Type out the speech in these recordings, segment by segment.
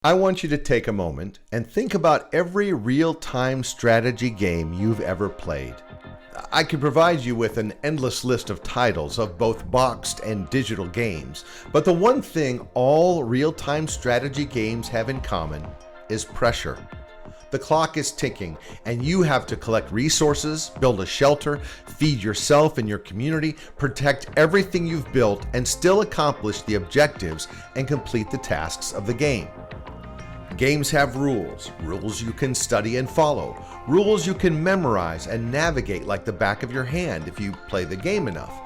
I want you to take a moment and think about every real-time strategy game you've ever played. I could provide you with an endless list of titles of both boxed and digital games, but the one thing all real-time strategy games have in common is pressure. The clock is ticking, and you have to collect resources, build a shelter, feed yourself and your community, protect everything you've built, and still accomplish the objectives and complete the tasks of the game. Games have rules you can study and follow, rules you can memorize and navigate like the back of your hand if you play the game enough.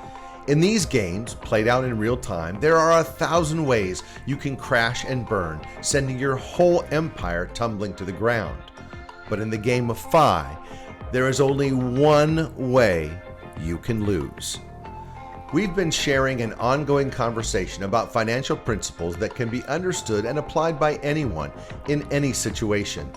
In these games, played out in real time, there are 1,000 ways you can crash and burn, sending your whole empire tumbling to the ground. But in the game of Fi, there is only one way you can lose. We've been sharing an ongoing conversation about financial principles that can be understood and applied by anyone in any situation.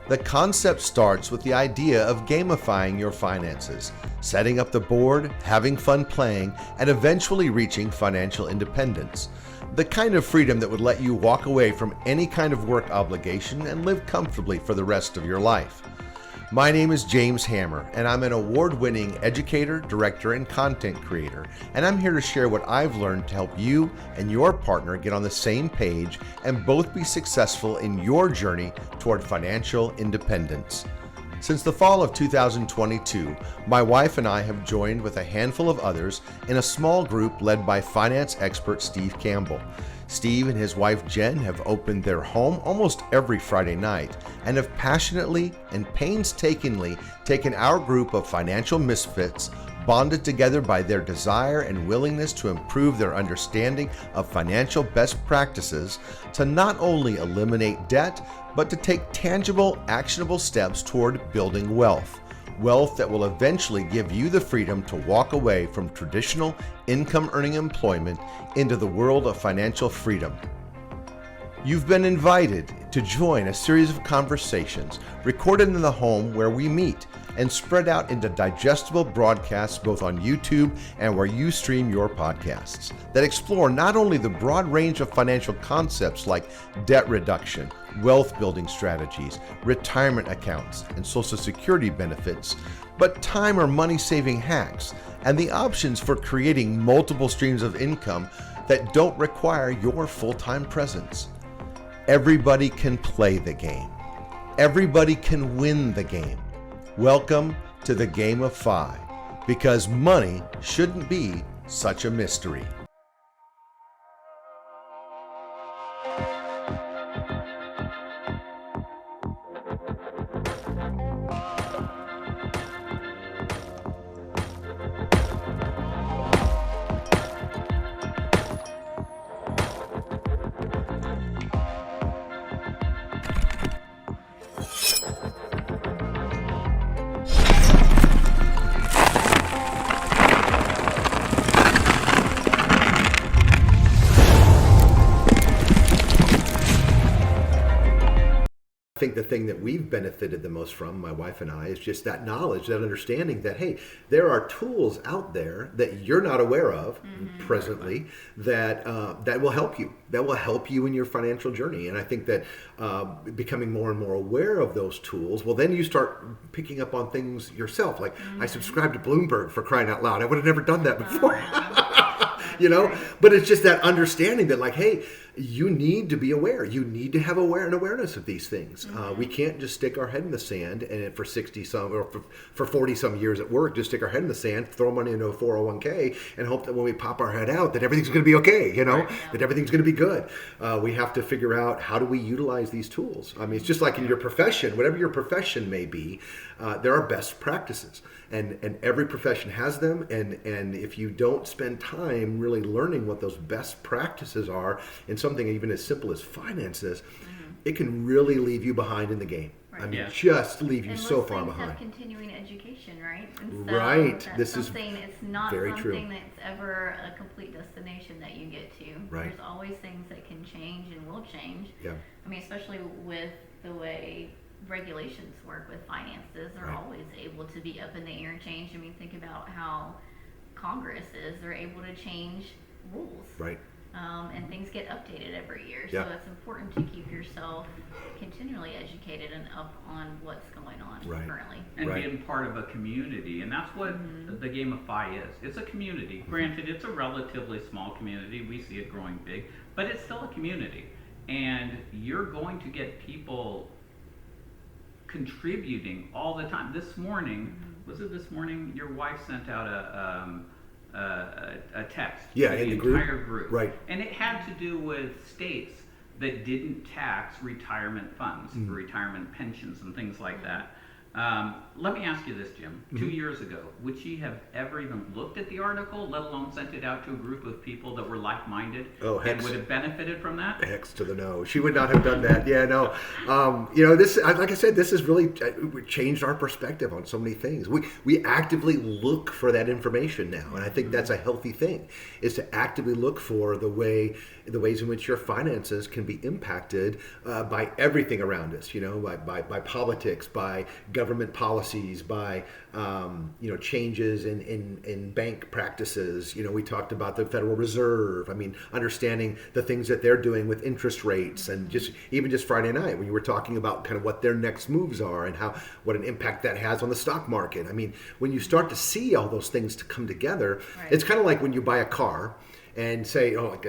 The concept starts with the idea of gamifying your finances, setting up the board, having fun playing, and eventually reaching financial independence. The kind of freedom that would let you walk away from any kind of work obligation and live comfortably for the rest of your life. My name is James Hammer, and I'm an award-winning educator, director, and content creator, and I'm here to share what I've learned to help you and your partner get on the same page and both be successful in your journey toward financial independence. Since the fall of 2022, my wife and I have joined with a handful of others in a small group led by finance expert Steve Campbell. Steve and his wife Jen have opened their home almost every Friday night and have passionately and painstakingly taken our group of financial misfits, bonded together by their desire and willingness to improve their understanding of financial best practices, to not only eliminate debt, but to take tangible, actionable steps toward building wealth. Wealth that will eventually give you the freedom to walk away from traditional income-earning employment into the world of financial freedom. You've been invited to join a series of conversations recorded in the home where we meet and spread out into digestible broadcasts both on YouTube and where you stream your podcasts that explore not only the broad range of financial concepts like debt reduction, wealth building strategies, retirement accounts, and Social Security benefits, but time or money saving hacks and the options for creating multiple streams of income that don't require your full-time presence. Everybody can play the game. Everybody can win the game. Welcome to the Game of Fi, because money shouldn't be such a mystery. I think the thing that we've benefited the most from, my wife and I, is just that knowledge, that understanding that, hey, there are tools out there that you're not aware of presently that that will help you. That will help you in your financial journey. And I think that becoming more and more aware of those tools, well, then you start picking up on things yourself. Like, I subscribe to Bloomberg, for crying out loud. I would have never done that before. You know, but it's just that understanding that, like, hey, you need to be aware. You need to have an awareness of these things. We can't just stick our head in the sand and for 60 some or for 40 some years at work, just stick our head in the sand, throw money into a 401k, and hope that when we pop our head out, that everything's going to be okay. You know, that everything's going to be good. We have to figure out, how do we utilize these tools? I mean, it's just like in your profession, whatever your profession may be, there are best practices. And every profession has them, and if you don't spend time really learning what those best practices are in something even as simple as finances, it can really leave you behind in the game. Right. I mean, just leave you so far behind. Have continuing education, right? And so right. This is it's not very something true. That's ever a complete destination that you get to. Right. There's always things that can change and will change. Yeah. I mean, especially with the way regulations work with finances, they're always able to be up in the air and change. I mean, think about how Congress is. They're able to change rules. Right. And things get updated every year. Yeah. So it's important to keep yourself continually educated and up on what's going on Right. currently. And Right. being part of a community, and that's what the game of Fi is. It's a community. Granted, it's a relatively small community. We see it growing big, but it's still a community. And you're going to get people contributing all the time. This morning, was it this morning? Your wife sent out a text Yeah, to in the the group. entire group, Right. and it had to do with states that didn't tax retirement funds, retirement pensions, and things like that. Let me ask you this, Jim. 2 years ago, would she have ever even looked at the article, let alone sent it out to a group of people that were like-minded Oh, and heck. would have benefited from that? Hex to the no. She would not have done that. Yeah, no. This, like I said, this has really changed our perspective on so many things. We actively look for that information now, and I think that's a healthy thing. Is to actively look for the ways in which your finances can be impacted by everything around us. By politics, by government policies, by changes in bank practices. We talked about the Federal Reserve. I mean, understanding the things that they're doing with interest rates, and even just Friday night when you were talking about kind of what their next moves are and what an impact that has on the stock market. I mean, when you start to see all those things to come together, Right. it's kind of like when you buy a car and say, "Oh,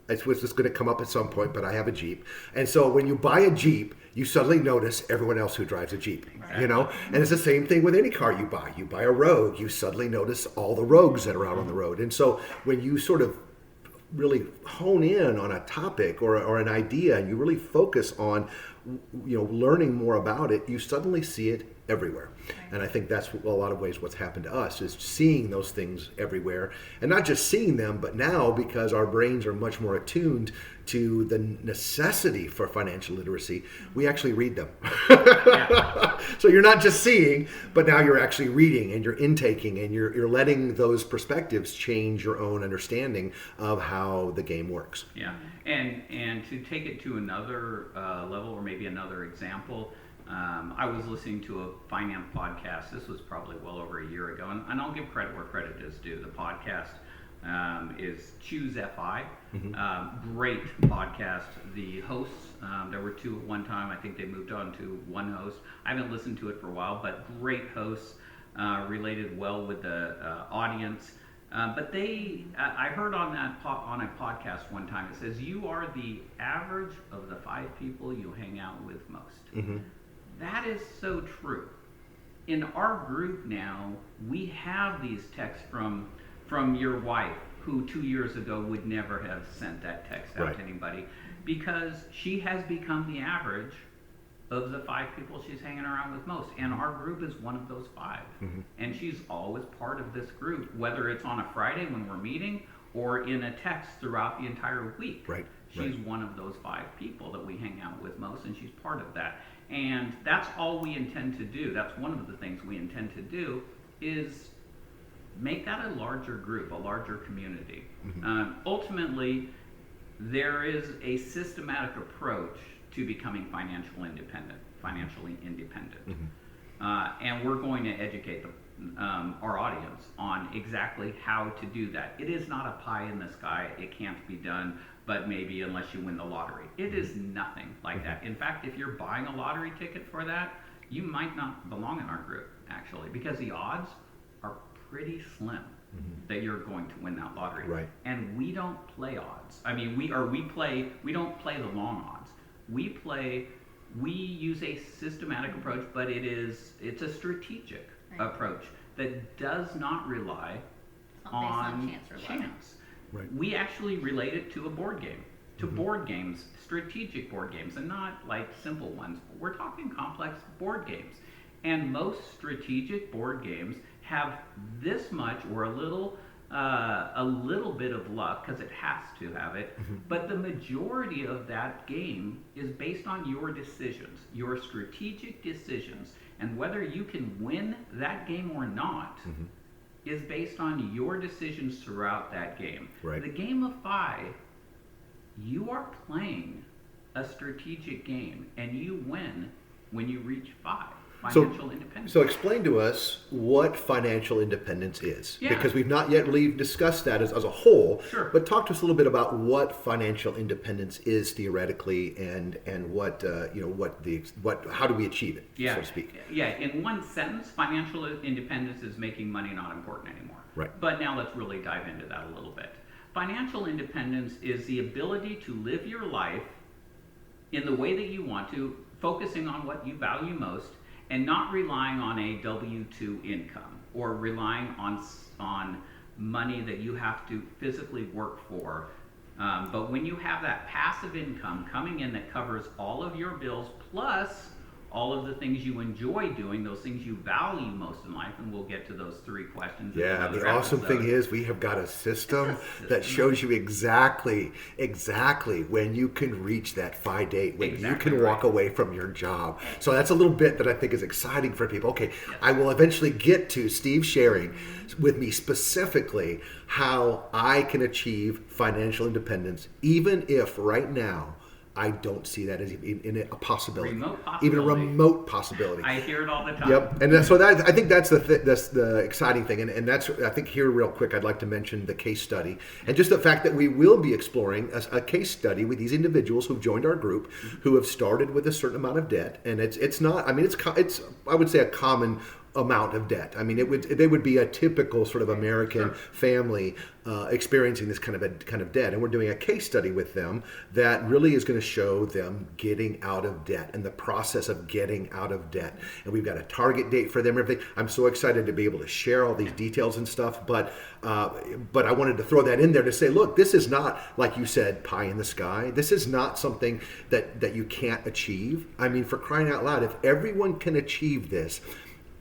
it was just going to come up at some point, but I have a Jeep." And so when you buy a Jeep, you suddenly notice everyone else who drives a Jeep, And it's the same thing with any car you buy. You buy a Rogue, you suddenly notice all the Rogues that are out on the road. And so when you sort of really hone in on a topic or an idea, and you really focus on learning more about it, you suddenly see it everywhere. And I think that's a lot of ways what's happened to us is seeing those things everywhere, and not just seeing them, but now because our brains are much more attuned to the necessity for financial literacy, we actually read them. So you're not just seeing, but now you're actually reading, and you're intaking, and you're letting those perspectives change your own understanding of how the game works. Yeah, and to take it to another level, or maybe another example, I was listening to a finance podcast. This was probably well over a year ago, and I'll give credit where credit is due. The podcast is Choose FI. Great podcast. The hosts, there were two at one time. I think they moved on to one host. I haven't listened to it for a while, but great hosts, related well with the audience. But I heard on a podcast one time, it says, you are the average of the 5 people you hang out with most. That is so true. In our group now, we have these texts from your wife, who 2 years ago would never have sent that text out to anybody, because she has become the average of the 5 people she's hanging around with most. And our group is one of those 5. And she's always part of this group, whether it's on a Friday when we're meeting or in a text throughout the entire week. She's one of those 5 people that we hang out with most, and she's part of that. And that's all we intend to do. That's one of the things we intend to do, is make that a larger group, a larger community. Ultimately, there is a systematic approach to becoming financially independent. And we're going to educate our audience on exactly how to do that. It is not a pie in the sky. It can't be done, but maybe unless you win the lottery. It is nothing like that. In fact, if you're buying a lottery ticket for that, you might not belong in our group, actually, because the odds are pretty slim that you're going to win that lottery. And we don't play odds. I mean, we don't play the long odds. We use a systematic approach, but it's a strategic approach that does not rely on chance. We actually relate it to a board game, to board games, strategic board games, and not like simple ones. We're talking complex board games. And most strategic board games have this much or a little bit of luck, because it has to have it, but the majority of that game is based on your decisions, your strategic decisions, and whether you can win that game or not is based on your decisions throughout that game. The game of Fi, you are playing a strategic game, and you win when you reach 5. financial independence. So explain to us what financial independence is, Yeah. because we've not yet really discussed that as a whole. Sure. But talk to us a little bit about what financial independence is theoretically, and what how do we achieve it, so to speak. Yeah, in one sentence, financial independence is making money not important anymore. Right. But now let's really dive into that a little bit. Financial independence is the ability to live your life in the way that you want to, focusing on what you value most, and not relying on a W-2 income or relying on money that you have to physically work for. But when you have that passive income coming in that covers all of your bills plus all of the things you enjoy doing, those things you value most in life, and we'll get to those 3 questions. Yeah, the awesome thing is we have got a system that shows you exactly when you can reach that FI date, when you can walk away from your job. So that's a little bit that I think is exciting for people. Okay, yes. I will eventually get to Steve sharing with me specifically how I can achieve financial independence, even if right now I don't see that as in a possibility. Even a remote possibility. I hear it all the time. Yep, and so I think that's the exciting thing, and that's, I think, here real quick I'd like to mention the case study, and just the fact that we will be exploring a case study with these individuals who've joined our group, who have started with a certain amount of debt, and it's not, I mean, it's I would say a common amount of debt. I mean, they would be a typical sort of American family experiencing this kind of debt, and we're doing a case study with them that really is going to show them getting out of debt and the process of getting out of debt. And we've got a target date for them. Everything. I'm so excited to be able to share all these details and stuff. But I wanted to throw that in there to say, look, this is not, like you said, pie in the sky. This is not something that you can't achieve. I mean, for crying out loud, if everyone can achieve this,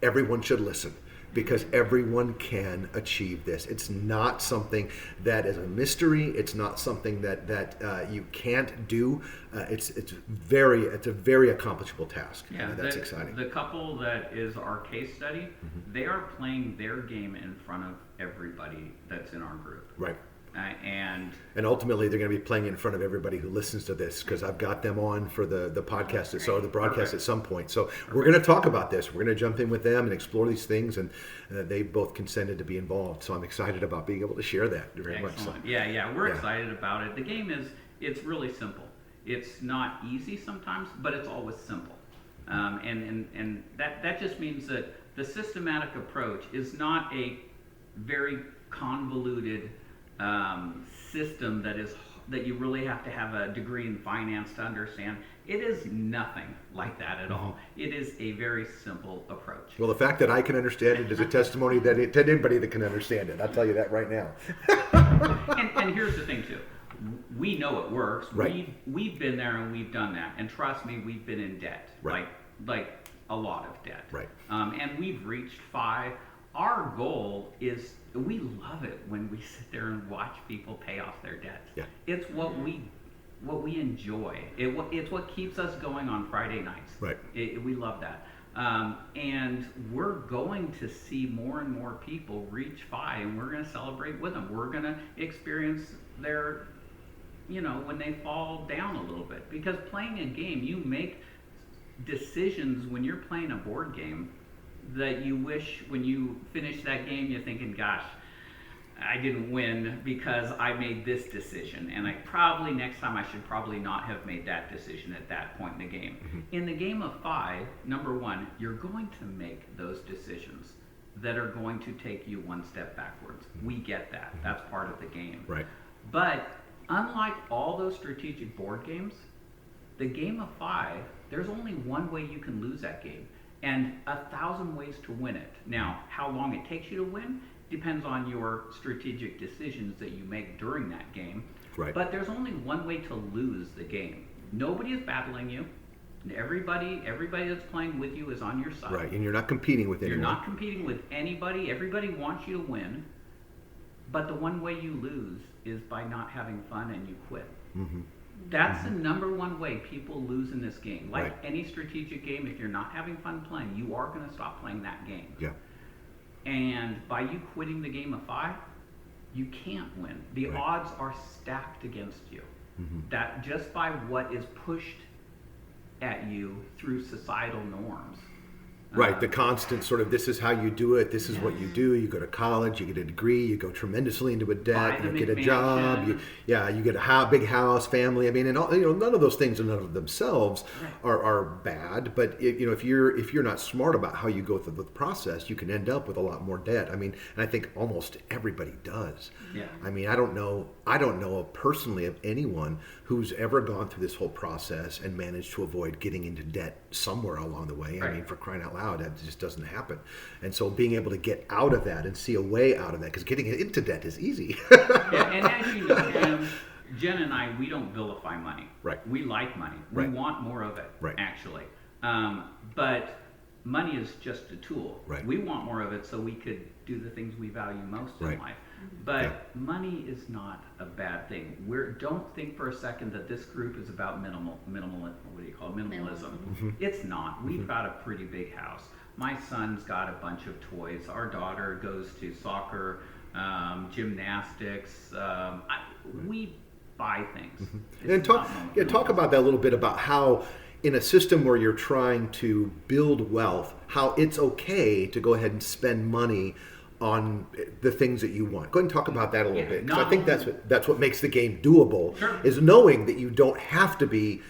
everyone should listen, because everyone can achieve this. It's not something that is a mystery. It's not something that you can't do. It's a very accomplishable task. Yeah, that's exciting. The couple that is our case study, they are playing their game in front of everybody that's in our group. Right. And ultimately, they're going to be playing in front of everybody who listens to this, because I've got them on for the podcast, the broadcast at some point. So we're going to talk about this. We're going to jump in with them and explore these things, and they both consented to be involved. So I'm excited about being able to share that very much. So. Yeah, we're excited about it. The game it's really simple. It's not easy sometimes, but it's always simple. And that just means that the systematic approach is not a very convoluted system that you really have to have a degree in finance to understand. It is nothing like that at all. It is a very simple approach. Well, the fact that I can understand it is a testimony to anybody that can understand it. I'll tell you that right now. and here's the thing too. We know it works. Right. We've been there and we've done that. And trust me, we've been in debt. Right. Like a lot of debt. Right. And we've reached FI. Our goal is, we love it when we sit there and watch people pay off their debts. Yeah. It's what we enjoy. It's what keeps us going on Friday nights. Right. We love that. And we're going to see more and more people reach FI, and we're going to celebrate with them. We're going to experience their, when they fall down a little bit. Because playing a game, you make decisions when you're playing a board game that you wish, when you finish that game, you're thinking, gosh, I didn't win because I made this decision, and next time I should probably not have made that decision at that point in the game. Mm-hmm. In the game of FI, number one, you're going to make those decisions that are going to take you one step backwards. Mm-hmm. We get that. Mm-hmm. That's part of the game. Right. But unlike all those strategic board games, the game of FI, there's only one way you can lose that game, and 1,000 ways to win it. Now, how long it takes you to win depends on your strategic decisions that you make during that game. Right. But there's only one way to lose the game. Nobody is battling you. Everybody that's playing with you is on your side. Right, and you're not competing with anyone. You're not competing with anybody. Everybody wants you to win. But the one way you lose is by not having fun and you quit. Mm-hmm. That's the number one way people lose in this game. Like any strategic game, if you're not having fun playing, you are going to stop playing that game. Yeah. And by you quitting the game of FI, you can't win. The odds are stacked against you. Mm-hmm. That just by what is pushed at you through societal norms, Right, the constant sort of, this is how you do it, this is what you do, you go to college, you get a degree, you go tremendously into a debt, you get a job, you get a big house, family. I mean, and all, none of those things in and of themselves are bad, but if you're not smart about how you go through the process, you can end up with a lot more debt. I mean, and I think almost everybody does. Yeah. I mean, I don't know personally of anyone who's ever gone through this whole process and managed to avoid getting into debt somewhere along the way. I mean, for crying out loud, that just doesn't happen. And so being able to get out of that and see a way out of that, because getting into debt is easy. And as you know, Jen and I, we don't vilify money. Right. We like money. We want more of it, actually. But money is just a tool. Right. We want more of it so we could do the things we value most in life. But money is not a bad thing. Don't think for a second that this group is about minimalism. It's not. We've got a pretty big house. My son's got a bunch of toys. Our daughter goes to soccer, gymnastics. We buy things. And talk about that a little bit, about how in a system where you're trying to build wealth, how it's okay to go ahead and spend money on the things that you want. Go ahead and talk about that a little bit, because I think that's what makes the game doable, is knowing that you don't have to be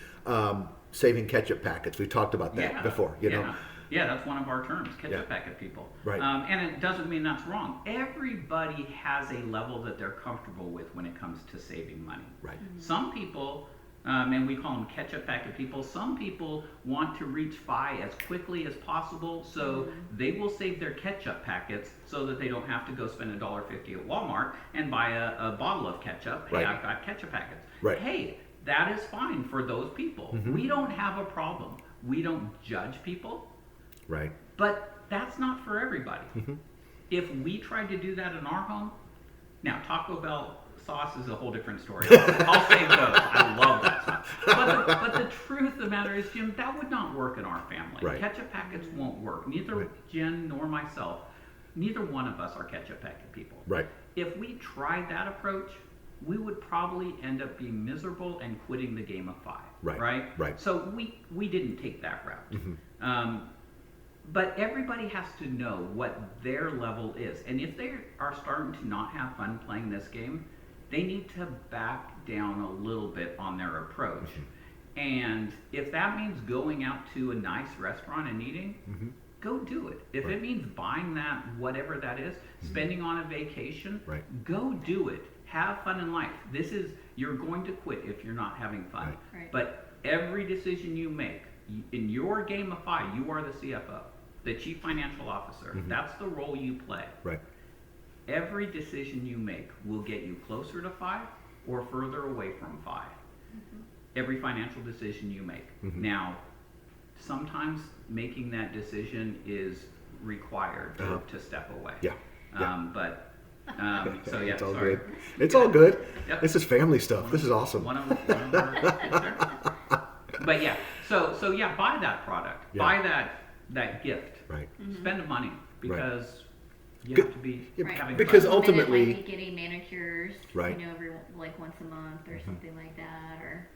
saving ketchup packets. We talked about that before, you know. Yeah, that's one of our terms, ketchup packet people. Right. And it doesn't mean that's wrong. Everybody has a level that they're comfortable with when it comes to saving money. Right. Some people, and we call them ketchup packet people, some people want to reach FI as quickly as possible, so they will save their ketchup packets so that they don't have to go spend $1.50 at Walmart and buy a bottle of ketchup. Hey, I've got ketchup packets. Right. Hey, that is fine for those people. We don't have a problem. We don't judge people. Right. But that's not for everybody. If we tried to do that in our home, now Taco Bell sauce is a whole different story. I'll save those. I love that stuff. But the truth of the matter is, Jim, that would not work in our family. Right. Ketchup packets won't work. Neither Jen nor myself, neither one of us are ketchup packet people. Right. If we tried that approach, we would probably end up being miserable and quitting the game of FI. Right. So we didn't take that route. But everybody has to know what their level is. And if they are starting to not have fun playing this game, they need to back down a little bit on their approach. And if that means going out to a nice restaurant and eating, go do it. If it means buying that, whatever that is, spending on a vacation, go do it. Have fun in life. You're going to quit if you're not having fun. But every decision you make, in your game of FI, you are the CFO, the Chief Financial Officer. That's the role you play. Right. Every decision you make will get you closer to FI or further away from FI. Every financial decision you make. Now, sometimes making that decision is required to step away. So it's all sorry. good. It's all good. Yep. This is family stuff. This is awesome. But yeah, so yeah, buy that product. Buy that gift. Right. Spend the money, because you have to be having because fun. ultimately, They might be getting manicures, Right. every once a month or something like that, or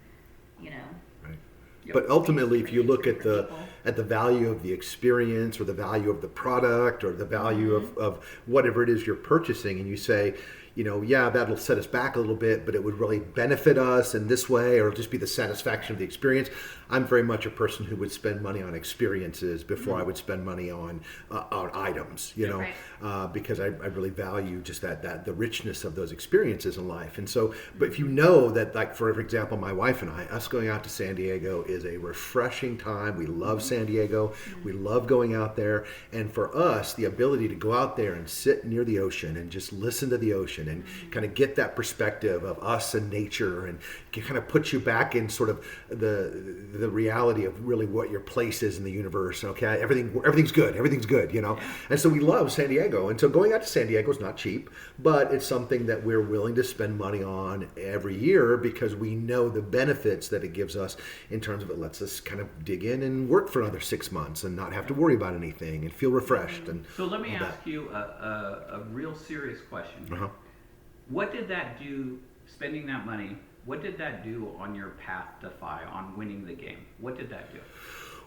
Right. Yep. But ultimately, if you look at the people. value of the experience, or the value of the product, or the value of whatever it is you're purchasing, and you say, that'll set us back a little bit, but it would really benefit us in this way, or just be the satisfaction of the experience. I'm very much a person who would spend money on experiences before I would spend money on items, because I really value just that the richness of those experiences in life. And so, but if you know that, like, for example, my wife and I, us going out to San Diego is a refreshing time. We love San Diego. We love going out there. And for us, the ability to go out there and sit near the ocean and just listen to the ocean and kind of get that perspective of us and nature, and kind of put you back in sort of the reality of really what your place is in the universe. Okay, everything's good, and so we love San Diego. And so going out to San Diego is not cheap, but it's something that we're willing to spend money on every year, because we know the benefits that it gives us in terms of it lets us kind of dig in and work for another 6 months and not have to worry about anything and feel refreshed. And so let me ask you a real serious question. What did that do, spending that money, what did that do on your path to FI, on winning the game? What did that do?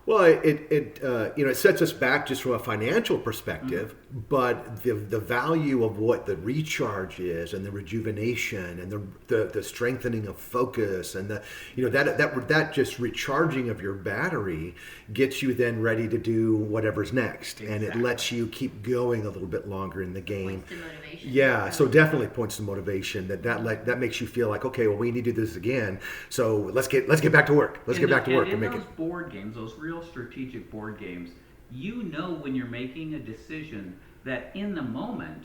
Well, it sets us back just from a financial perspective, but the value of what the recharge is, and the rejuvenation, and the strengthening of focus, and that just recharging of your battery gets you then ready to do whatever's next, and it lets you keep going a little bit longer in the game. Points to motivation. Yeah, so definitely points to motivation. That makes you feel like, okay, well, we need to do this again. So let's get back to work. Let's get back to work and make it. Those board games, those real strategic board games, when you're making a decision that in the moment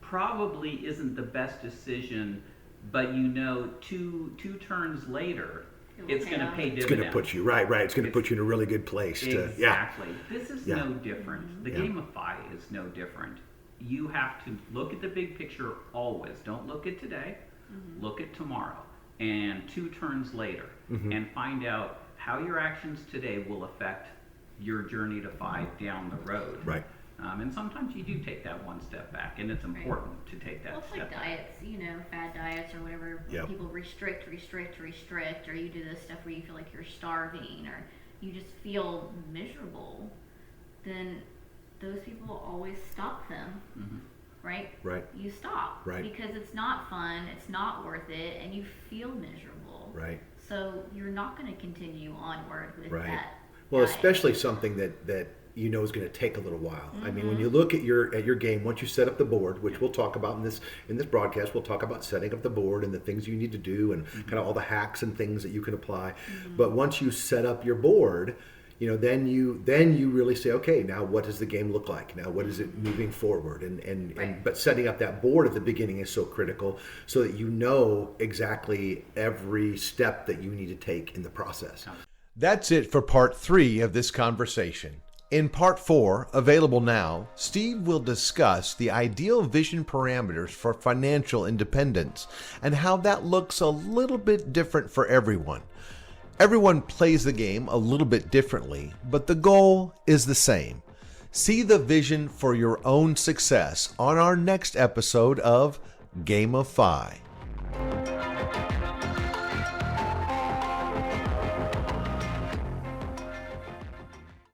probably isn't the best decision, but two turns later it's going to pay dividends. It's going to put you right. It's going to put you in a really good place. Exactly. This is no different. The game of Fi is no different. You have to look at the big picture always. Don't look at today. Look at tomorrow and 2 turns later, and find out how your actions today will affect your journey to 5 down the road. Right. And sometimes you do take that one step back, and it's important to take that well, it's step like back. diets, fad diets or whatever. Yep. People restrict, or you do this stuff where you feel like you're starving, or you just feel miserable. Then those people will always stop them. Right? Right. You stop. Right. Because it's not fun, it's not worth it, and you feel miserable. Right. So you're not going to continue onward with Right. that. Well, diet. especially something that is going to take a little while. I mean, when you look at your game, once you set up the board, which we'll talk about in this broadcast, we'll talk about setting up the board and the things you need to do, and kind of all the hacks and things that you can apply. But once you set up your board, then you really say, okay, now what does the game look like? Now what is it moving forward? But setting up that board at the beginning is so critical, so that you know exactly every step that you need to take in the process. That's it for part 3 of this conversation. In part 4, available now, Steve will discuss the ideal vision parameters for financial independence and how that looks a little bit different for everyone. Everyone plays the game a little bit differently, but the goal is the same. See the vision for your own success on our next episode of Game of Fi.